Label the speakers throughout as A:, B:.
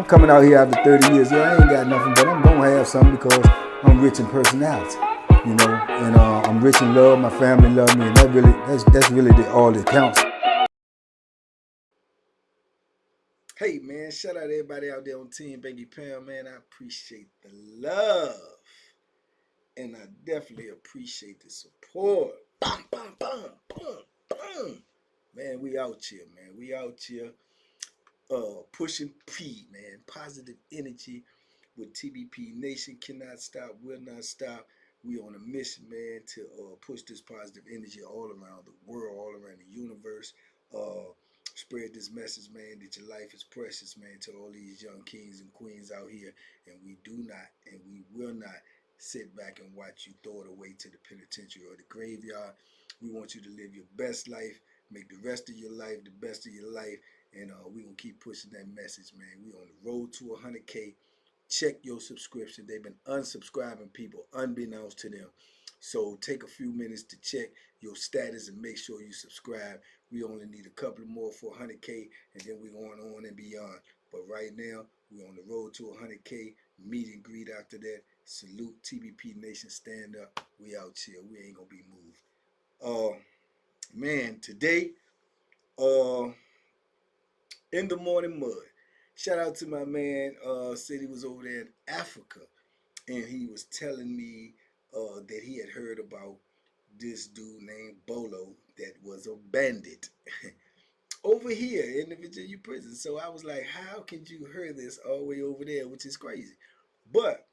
A: coming out here after 30 years. Yeah, I ain't got nothing, but I'm gonna have something because I'm rich in personality, you know, and I'm rich in love. My family love me, and that's really all that counts. Hey man, shout out to everybody out there on Team Banky Pam, man. I appreciate the love, and I definitely appreciate the support. Bum, bum, bum, bum, bum. Man, we out here, man. We out here pushing P, man. Positive energy with TBP Nation. Cannot stop, will not stop. We on a mission, man, to push this positive energy all around the world, all around the universe. Spread this message, man, that your life is precious, man, to all these young kings and queens out here. And we do not, and we will not sit back and watch you throw it away to the penitentiary or the graveyard. We want you to live your best life, make the rest of your life the best of your life, and we gonna keep pushing that message, man. We on the road to 100K. Check your subscription. They've been unsubscribing people unbeknownst to them. So take a few minutes to check your status and make sure you subscribe. We only need a couple more for 100K, and then we're going on and beyond. But right now, we're on the road to 100K. Meet and greet after that. Salute TBP Nation. Stand up. We out here. We ain't gonna be moved. Man, today, in the morning mud. Shout out to my man. Said he was over there in Africa, and he was telling me that he had heard about this dude named Bolo that was a bandit over here in the Virginia prison. So I was like, how can you hear this all the way over there, which is crazy. But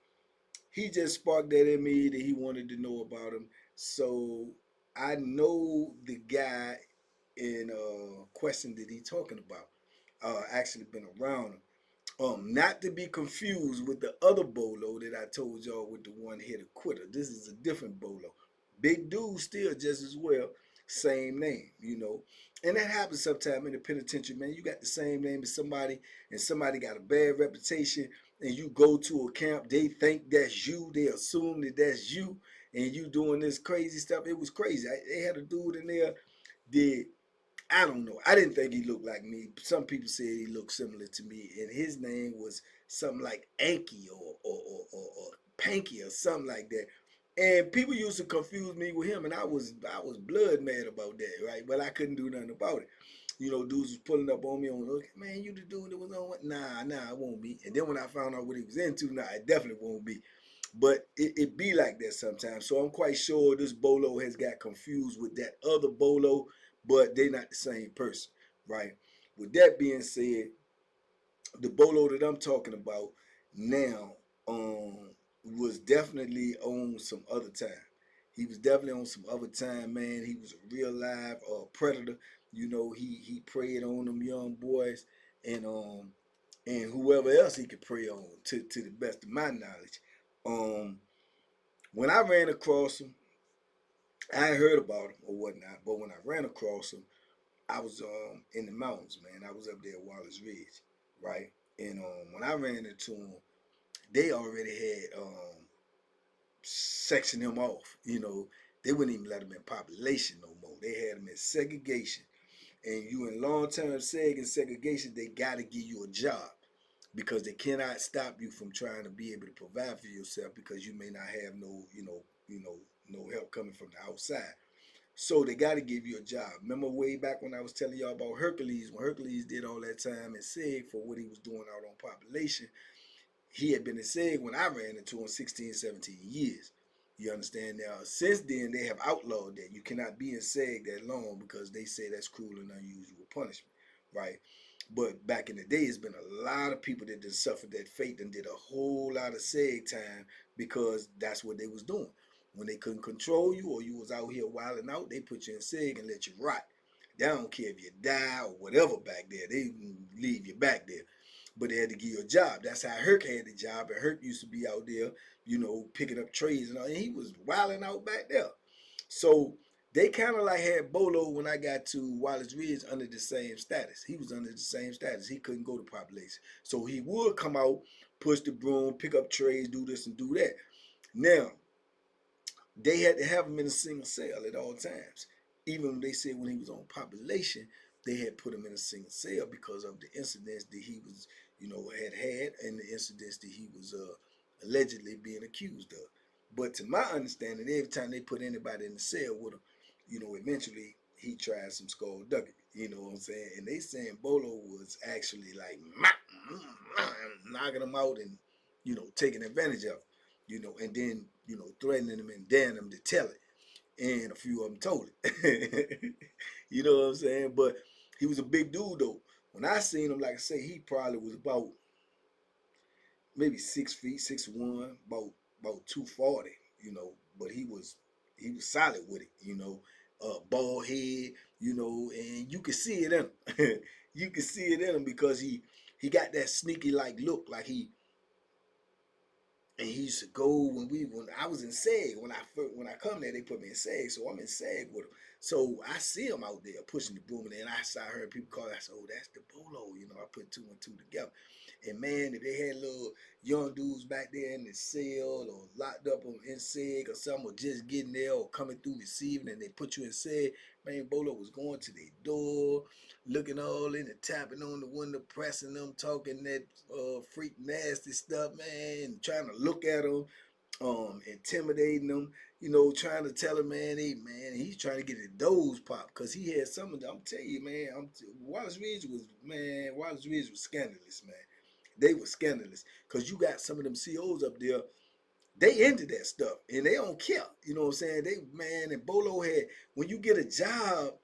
A: he just sparked that in me that he wanted to know about him. So I know the guy in question that he talking about. Actually been around him. Not to be confused with the other Bolo that I told y'all with the one-hitter quitter. This is a different Bolo. Big dude still just as well, same name, you know. And that happens sometime in the penitentiary, man. You got the same name as somebody, and somebody got a bad reputation, and you go to a camp, they think that's you, they assume that that's you, and you doing this crazy stuff. It was crazy. They had a dude in there that I don't know. I didn't think he looked like me. Some people said he looked similar to me, and his name was something like Anky or Panky or something like that. And people used to confuse me with him, and I was blood mad about that, right? But I couldn't do nothing about it. You know, dudes was pulling up on me on, okay, man, you the dude that was on what? Nah, it won't be. And then when I found out what he was into, nah, it definitely won't be. But it be like that sometimes. So I'm quite sure this Bolo has got confused with that other Bolo, but they're not the same person, right? With that being said, the Bolo that I'm talking about now was definitely on some other time. He was definitely on some other time, man. He was a real live predator. You know, he preyed on them young boys and whoever else he could prey on to the best of my knowledge. Um, when I ran across him, I had heard about him or whatnot, but when I ran across him, I was in the mountains, man. I was up there at Wallace Ridge, right? And when I ran into them, they already had sectioned him off. You know, they wouldn't even let him in population no more. They had him in segregation. And you in long-term seg and segregation, they got to give you a job because they cannot stop you from trying to be able to provide for yourself because you may not have no help coming from the outside. So they got to give you a job. Remember way back when I was telling y'all about Hercules, when Hercules did all that time in SEG for what he was doing out on population, he had been in SEG when I ran into him 16, 17 years. You understand? Now, since then, they have outlawed that. You cannot be in SEG that long because they say that's cruel and unusual punishment, right? But back in the day, it's been a lot of people that just suffered that fate and did a whole lot of SEG time because that's what they was doing. When they couldn't control you or you was out here wilding out, they put you in SEG and let you rot. They don't care if you die or whatever back there. They leave you back there. But they had to give you a job. That's how Herc had the job. And Herc used to be out there, you know, picking up trays and all. And he was wilding out back there. So they kind of like had Bolo when I got to Wallace Ridge under the same status. He was under the same status. He couldn't go to population. So he would come out, push the broom, pick up trays, do this and do that. Now, they had to have him in a single cell at all times. Even they said when he was on population, they had put him in a single cell because of the incidents that he was, had in the incidents that he was allegedly being accused of. But to my understanding, every time they put anybody in the cell with him, eventually he tried some skullduggery. You know what I'm saying? And they saying Bolo was actually like knocking him out and taking advantage of him. And then threatening him and daring him to tell it. And a few of them told it. You know what I'm saying? But he was a big dude though. When I seen him, like I say, he probably was about maybe 6 feet, 6'1", about 240, but he was solid with it. Bald head, and you could see it in him. You could see it in him because he got that sneaky like look, like and he used to go when I was in SEG. When I come there, they put me in SEG, so I'm in SEG with him. So I see him out there pushing the broom, and then I heard people call. I said, "Oh, that's the Bolo." I put two and two together. And man, if they had little young dudes back there in the cell or locked up on in SEG or something, or just getting there or coming through receiving, and they put you in SEG, man, Bolo was going to their door, looking all in and tapping on the window, pressing them, talking that freak nasty stuff, man, trying to look at them, intimidating them, trying to tell him, man, hey, man, he's trying to get his doors popped because he had some of them. I'm telling you, man, Wallace Ridge was scandalous, man. They were scandalous because you got some of them COs up there. They into that stuff and they don't care. You know what I'm saying? And Bolo had, when you get a job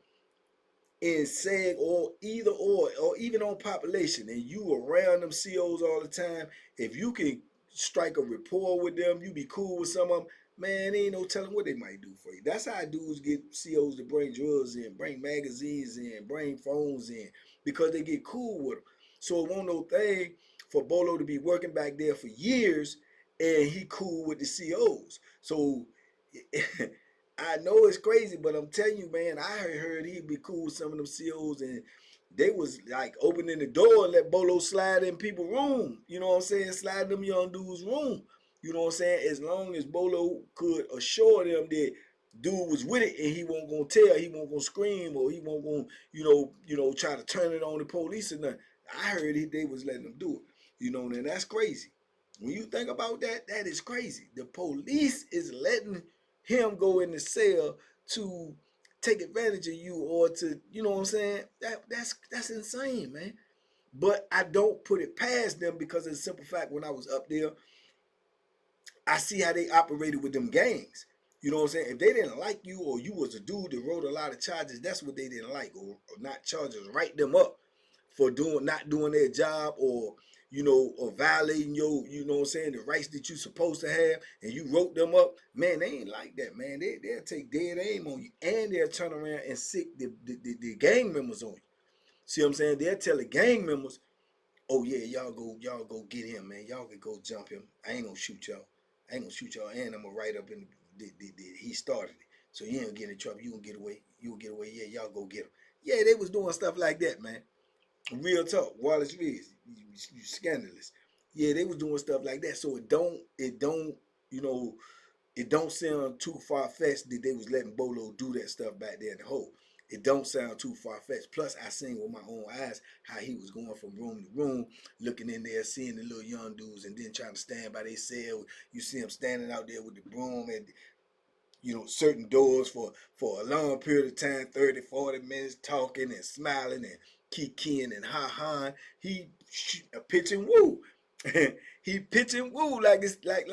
A: in SEG or either or even on population and you around them COs all the time, if you can strike a rapport with them, you be cool with some of them, man, ain't no telling what they might do for you. That's how dudes get COs to bring drugs in, bring magazines in, bring phones in, because they get cool with them. So it won't no thing for Bolo to be working back there for years and he cool with the COs. So I know it's crazy, but I'm telling you, man, I heard he'd be cool with some of them COs, and they was like opening the door and let Bolo slide in people's room. You know what I'm saying? Slide them young dudes' room. You know what I'm saying? As long as Bolo could assure them that dude was with it and he won't gonna tell, he won't gonna scream, or he won't gonna, try to turn it on the police or nothing. I heard they was letting them do it. And that's crazy. When you think about that, that is crazy. The police is letting him go in the cell to take advantage of you, or to, you know what I'm saying? That's insane, man. But I don't put it past them because of the simple fact, when I was up there, I see how they operated with them gangs. You know what I'm saying? If they didn't like you, or you was a dude that wrote a lot of charges, that's what they didn't like, or not charges, write them up for not doing their job, or violating your, what I'm saying, the rights that you supposed to have, and you wrote them up. Man, they ain't like that, man. They'll take dead aim on you, and they'll turn around and sick the gang members on you. See what I'm saying? They'll tell the gang members, oh yeah, y'all go get him, man. Y'all can go jump him. I ain't gonna shoot y'all. I ain't gonna shoot y'all, and I'm gonna write up in he started it. So you ain't gonna get in trouble. You gonna get away. You gonna get away. Yeah, y'all go get him. Yeah, they was doing stuff like that, man. Real talk, Wallace Ridge, you scandalous. Yeah, they was doing stuff like that. So you know, it don't sound too far fetched that they was letting Bolo do that stuff back there in the hole. It don't sound too far fetched. Plus, I seen with my own eyes how he was going from room to room, looking in there, seeing the little young dudes, and then trying to stand by their cell. You see him standing out there with the broom and certain doors for a long period of time, 30, 40 minutes, talking and smiling and kikiing and ha-ha. He pitching woo. He pitching woo like it's like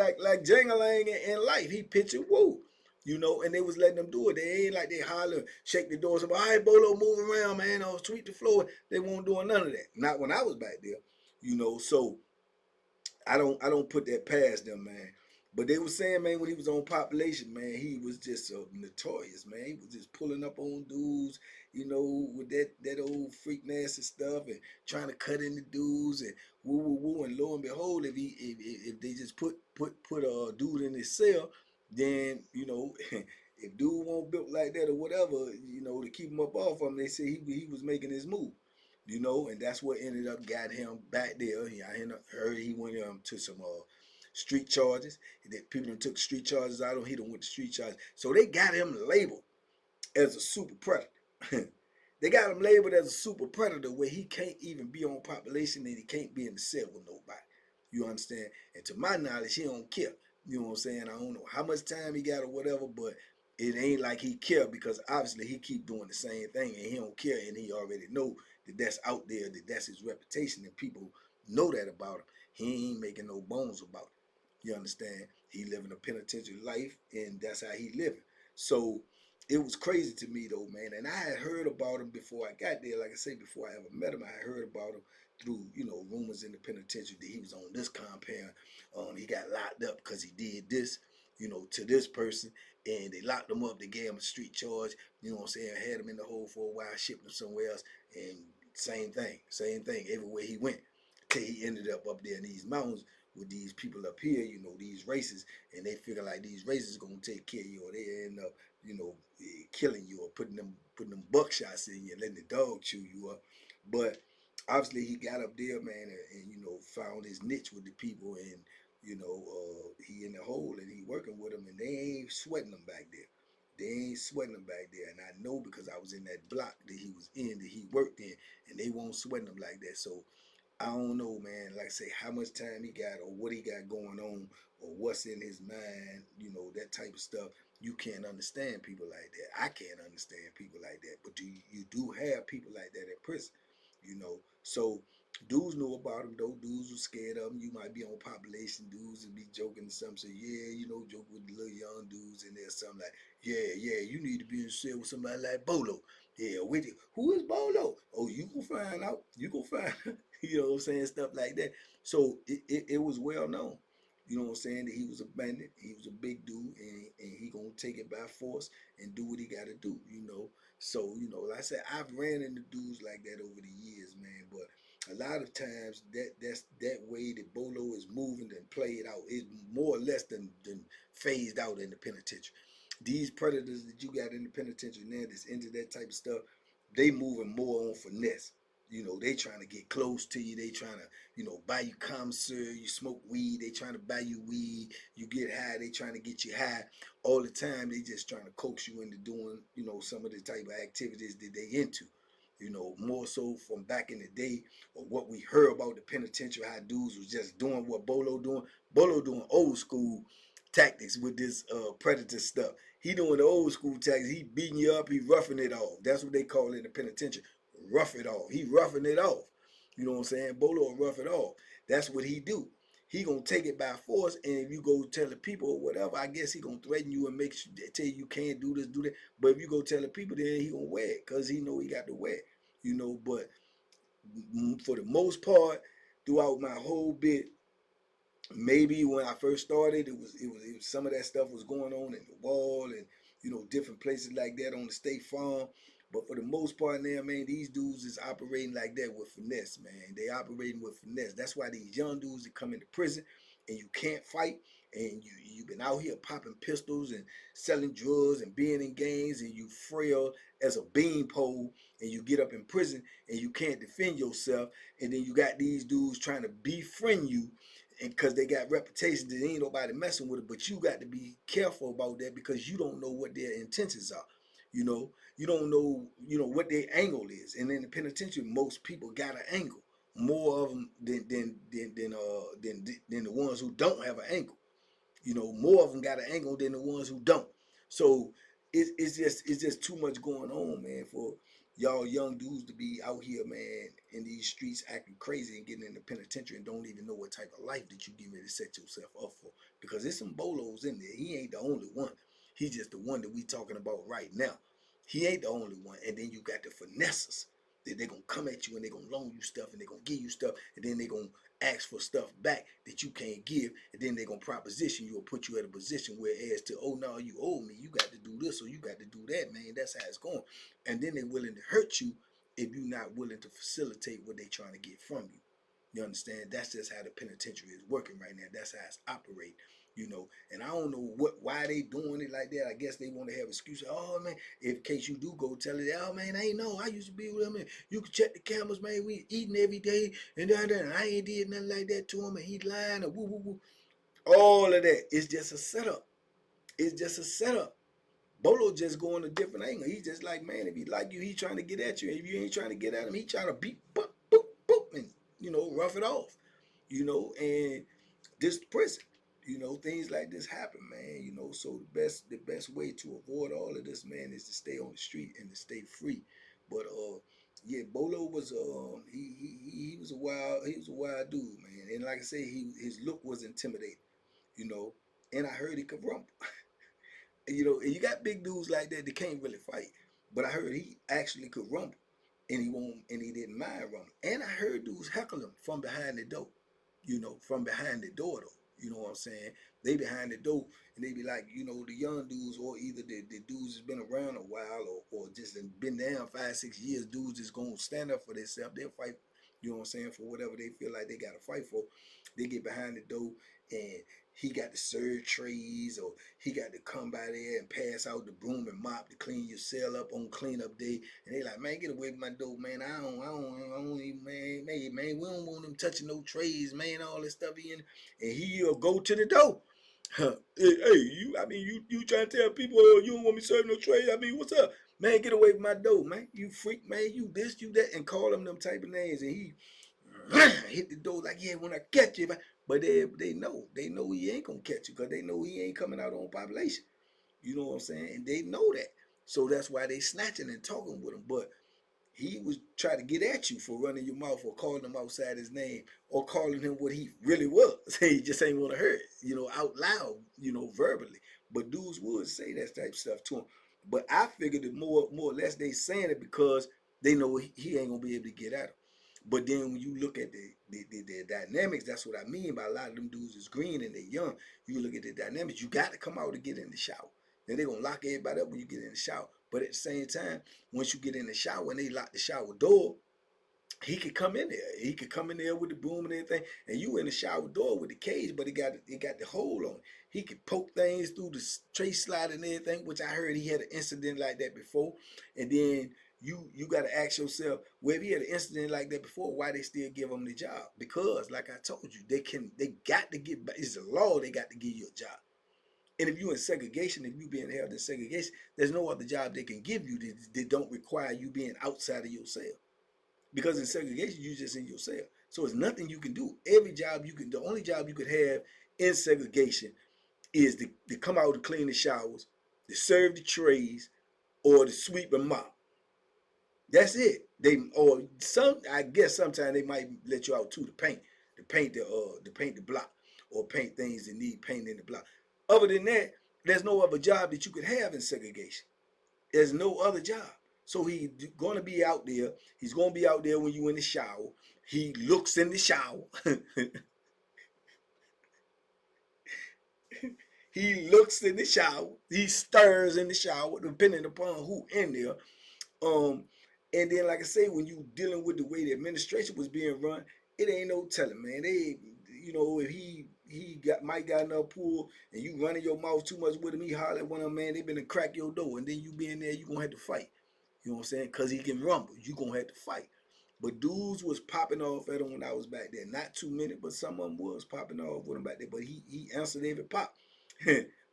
A: Jangalang in life. He pitching woo. And they was letting them do it. They ain't like they holler, shake the doors about, all right, Bolo, move around, man, or sweep the floor. They won't doing none of that. Not when I was back there. So I don't put that past them, man. But they were saying, man, when he was on population, man, he was just notorious, man. He was just pulling up on dudes, with that old freak nasty stuff, and trying to cut into dudes and woo woo woo. And lo and behold, if they just put a dude in his cell, then if dude won't built like that or whatever, to keep him up off him, they say he was making his move. And that's what ended up got him back there. I heard he went to some street charges. That people took street charges out of him. He done went to street charges. So they got him labeled as a super predator. They got him labeled as a super predator where he can't even be on population and he can't be in the cell with nobody. You understand? And to my knowledge, he don't care. You know what I'm saying? I don't know how much time he got or whatever, but it ain't like he care because obviously he keep doing the same thing and he don't care and he already know that that's out there, that that's his reputation and people know that about him. He ain't making no bones about it. You understand? He living a penitentiary life and that's how he living. So it was crazy to me though, man. And I had heard about him before I got there. Like I say, before I ever met him, I had heard about him through, rumors in the penitentiary that he was on this compound. He got locked up because he did this, to this person, and they locked him up. They gave him a street charge. You know what I'm saying? Had him in the hole for a while, shipped him somewhere else, and same thing everywhere he went. Till he ended up there in these mountains with these people up here, these races, and they figure like these races gonna take care of you, or they end up, killing you or putting them buckshots in you and letting the dog chew you up. But obviously he got up there, man, and found his niche with the people, and he in the hole and he working with them, and they ain't sweating him back there. They ain't sweating him back there, and I know because I was in that block that he was in, that he worked in, and they won't sweating him like that. So I don't know, man. Like I say, how much time he got, or what he got going on, or what's in his mind. That type of stuff. You can't understand people like that. I can't understand people like that. But you do have people like that in prison. So dudes know about him though. Dudes were scared of him. You might be on population. Dudes would be joking and something. Say, yeah, joke with the little young dudes in there. Something like, yeah, you need to be in cell with somebody like Bolo. Yeah, with you. Who is Bolo? Oh, you gonna find out. You gonna find. You know what I'm saying? Stuff like that. So it was well known. You know what I'm saying? That he was a bandit. He was a big dude, and he gonna take it by force and do what he got to do. So like I said, I've ran into dudes like that over the years, man. But a lot of times that's that way that Bolo is moving and played out is more or less than phased out in the penitentiary. These predators that you got in the penitentiary now that's into that type of stuff, they moving more on finesse. They trying to get close to you. They trying to, buy you commissary. You smoke weed. They trying to buy you weed. You get high. They trying to get you high. All the time, they just trying to coax you into doing, some of the type of activities that they into. More so from back in the day, or what we heard about the penitentiary, how dudes was just doing what Bolo doing. Bolo doing old school tactics with this predator stuff. He doing the old school tactics. He beating you up. He roughing it off. That's what they call it in the penitentiary. Rough it off. He roughing it off. You know what I'm saying? Bolo will rough it off. That's what he do. He gonna take it by force, and if you go tell the people or whatever, I guess he gonna threaten you and tell you can't do this, do that. But if you go tell the people, then he gonna wear it because he know he got to wear it. But for the most part, throughout my whole bit, maybe when I first started, it was some of that stuff was going on in the wall and different places like that on the state farm. But for the most part now, man, these dudes is operating like that with finesse, man. They operating with finesse. That's why these young dudes that come into prison and you can't fight, and you've been out here popping pistols and selling drugs and being in gangs, and you frail as a beanpole, and you get up in prison and you can't defend yourself, and then you got these dudes trying to befriend you, and because they got reputations that ain't nobody messing with it, but you got to be careful about that because you don't know what their intentions are. You don't know, what their angle is. And in the penitentiary, most people got an angle, more of them than the ones who don't have an angle. More of them got an angle than the ones who don't. So it's just too much going on, man, for y'all young dudes to be out here, man, in these streets acting crazy and getting in the penitentiary and don't even know what type of life that you get ready to set yourself up for. Because there's some bolos in there. He ain't the only one. He's just the one that we talking about right now. He ain't the only one. And then you got the finesses. They're gonna come at you and they're gonna loan you stuff and they're gonna give you stuff and then they're gonna ask for stuff back that you can't give, and then they're gonna proposition you or put you at a position where as to, oh no, you owe me, you got to do this or you got to do that, man. That's how it's going. And then they're willing to hurt you if you're not willing to facilitate what they're trying to get from you. You understand? That's just how the penitentiary is working right now. That's how it's operating. And I don't know why they doing it like that. I guess they want to have excuses. Oh man, in case you do go tell it, oh man, I ain't know. I used to be with him. And you can check the cameras, man. We eating every day, and I ain't did nothing like that to him, and he lying, or woo woo woo. All of that is just a setup. It's just a setup. Bolo just going a different angle. He just like, man, if he like you, he trying to get at you. If you ain't trying to get at him, he trying to beat, boop, boop, boop, and rough it off. And this prison, things like this happen, man. So the best way to avoid all of this, man, is to stay on the street and to stay free. But yeah, Bolo was he was a wild dude, man. And like I say, his look was intimidating, you know. And I heard he could rumble. And you got big dudes like that can't really fight. But I heard he actually could rumble, and he didn't mind rumbling. And I heard dudes heckle him from behind the door, from behind the door though. You know what I'm saying? They behind the door, and they be like, the young dudes, or either the dudes that's been around a while, or just been down 5, 6 years. Dudes is gonna stand up for themselves. They'll fight. You know what I'm saying? For whatever they feel like they gotta fight for. They get behind the door, and he got to serve trays, or he got to come by there and pass out the broom and mop to clean your cell up on cleanup day. And they like, man, get away from my door, man. I don't even, man, we don't want them touching no trays, man, all this stuff in. And he'll go to the door. Hey, you trying to tell people you don't want me serving no trays? I mean, what's up? Man, get away from my door, man. You freak, man. You this, you that, and call them type of names. And he hit the door like, yeah, when I catch you. But they know he ain't gonna catch you, because they know he ain't coming out on population. You know what I'm saying? And they know that. So that's why they snatching and talking with him. But he was trying to get at you for running your mouth, or calling him outside his name, or calling him what he really was. He just ain't want to hurt, out loud, verbally. But dudes would say that type of stuff to him. But I figured that more or less they saying it because they know he ain't gonna be able to get at him. But then when you look at the dynamics, that's what I mean by a lot of them dudes is green and they young. You look at the dynamics, you got to come out to get in the shower. Then they're gonna lock everybody up when you get in the shower. But at the same time, once you get in the shower and they lock the shower door, he could come in there. He could come in there with the broom and everything, and you in the shower door with the cage, but it got the hole on it. He could poke things through the tray slide and everything, which I heard he had an incident like that before. And then you got to ask yourself, well, if he had an incident like that before, why they still give him the job? Because, like I told you, they got to get. It's a law. They got to give you a job. And if you in segregation, if you being held in segregation, there's no other job they can give you that don't require you being outside of your cell. Because in segregation, you just in your cell. So it's nothing you can do. Every job the only job you could have in segregation is to come out to clean the showers, to serve the trays, or to sweep and mop. That's it. I guess sometimes they might let you out too to paint the block, or paint things that need paint in the block. Other than that, there's no other job that you could have in segregation. There's no other job. So he's gonna be out there. He's gonna be out there when you in the shower. He looks in the shower. He looks in the shower. He stirs in the shower, depending upon who in there. Um, and then, like I say, when you dealing with the way the administration was being run, it ain't no telling, man. If he might got enough pull, and you running your mouth too much with him, he holler at one of them, man. They been to crack your door, and then you be in there, you gonna have to fight. You know what I'm saying? Cause he can rumble. You gonna have to fight. But dudes was popping off at him when I was back there. Not too many, but some of them was popping off with him back there. But he answered every pop.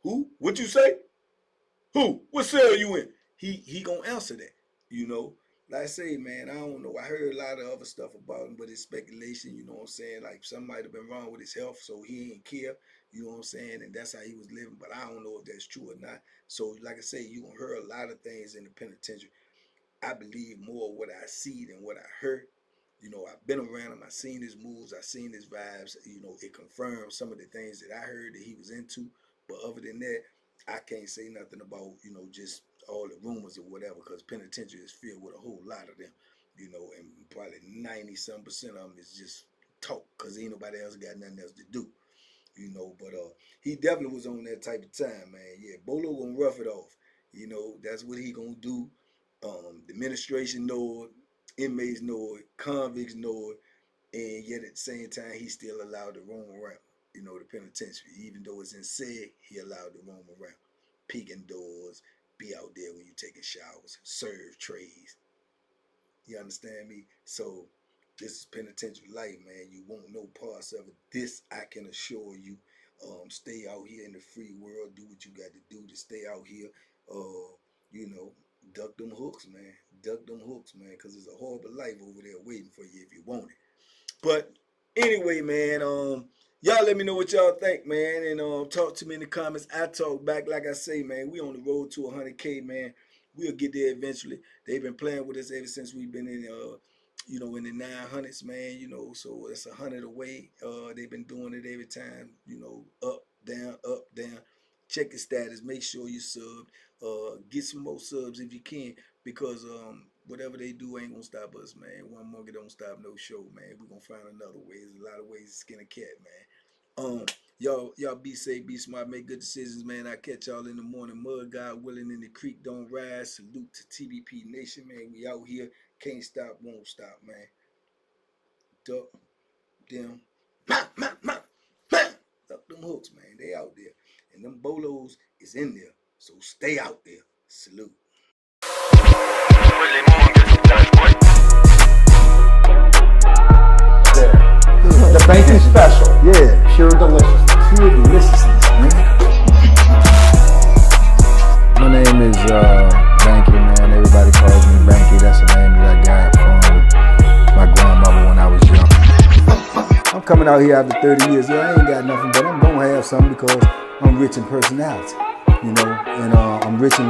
A: Who? What you say? Who? What cell you in? He gonna answer that. You know. Like I say, man, I don't know. I heard a lot of other stuff about him, but it's speculation. You know what I'm saying? Like something might have been wrong with his health, so he ain't care. You know what I'm saying? And that's how he was living. But I don't know if that's true or not. So, like I say, you gonna hear a lot of things in the penitentiary. I believe more what I see than what I heard. I've been around him. I've seen his moves. I've seen his vibes. It confirms some of the things that I heard that he was into. But other than that, I can't say nothing about, just all the rumors or whatever, because penitentiary is filled with a whole lot of them, and probably 90-some% of them is just talk, because ain't nobody else got nothing else to do, but he definitely was on that type of time, man. Yeah, Bolo gonna rough it off. That's what he gonna do. The administration know it, inmates know it, convicts know it, and yet at the same time he still allowed to roam around. The penitentiary, even though it's in seg, he allowed to roam around, peeking doors, be out there when you taking showers, serve trays. You understand me? So this is penitentiary life, man. You won't know parts of it. This I can assure you. Stay out here in the free world. Do what you got to do to stay out here. You know, duck them hooks, man. Duck them hooks, man, because it's a horrible life over there waiting for you if you want it. But anyway, man, y'all let me know what y'all think, man, and talk to me in the comments. I talk back. Like I say, man, we on the road to 100K, man. We'll get there eventually. They've been playing with us ever since we've been in, you know, in the 900s, man. You know, so it's 100 away. They've been doing it every time. You know, up, down, up, down. Check the status. Make sure you subbed. Get some more subs if you can, because whatever they do ain't gonna stop us, man. One monkey don't stop no show, man. We're gonna find another way. There's a lot of ways to skin a cat, man. Y'all be safe, be smart, make good decisions, man. I catch y'all in the morning mud, God willing, in the creek don't rise. Salute to TBP Nation, man. We out here, can't stop, won't stop, man. Duck them, duck them hooks, man. They out there, and them bolos is in there. So stay out there. Salute.
B: The Banky special.
C: Yeah.
B: Pure deliciousness.
C: Pure deliciousness, man. My name is Banky, man. Everybody calls me Banky. That's the name that I got from my grandmother when I was young. I'm coming out here after 30 years. Yeah, I ain't got nothing, but I'm gonna have something because I'm rich in personality, you know, and I'm rich in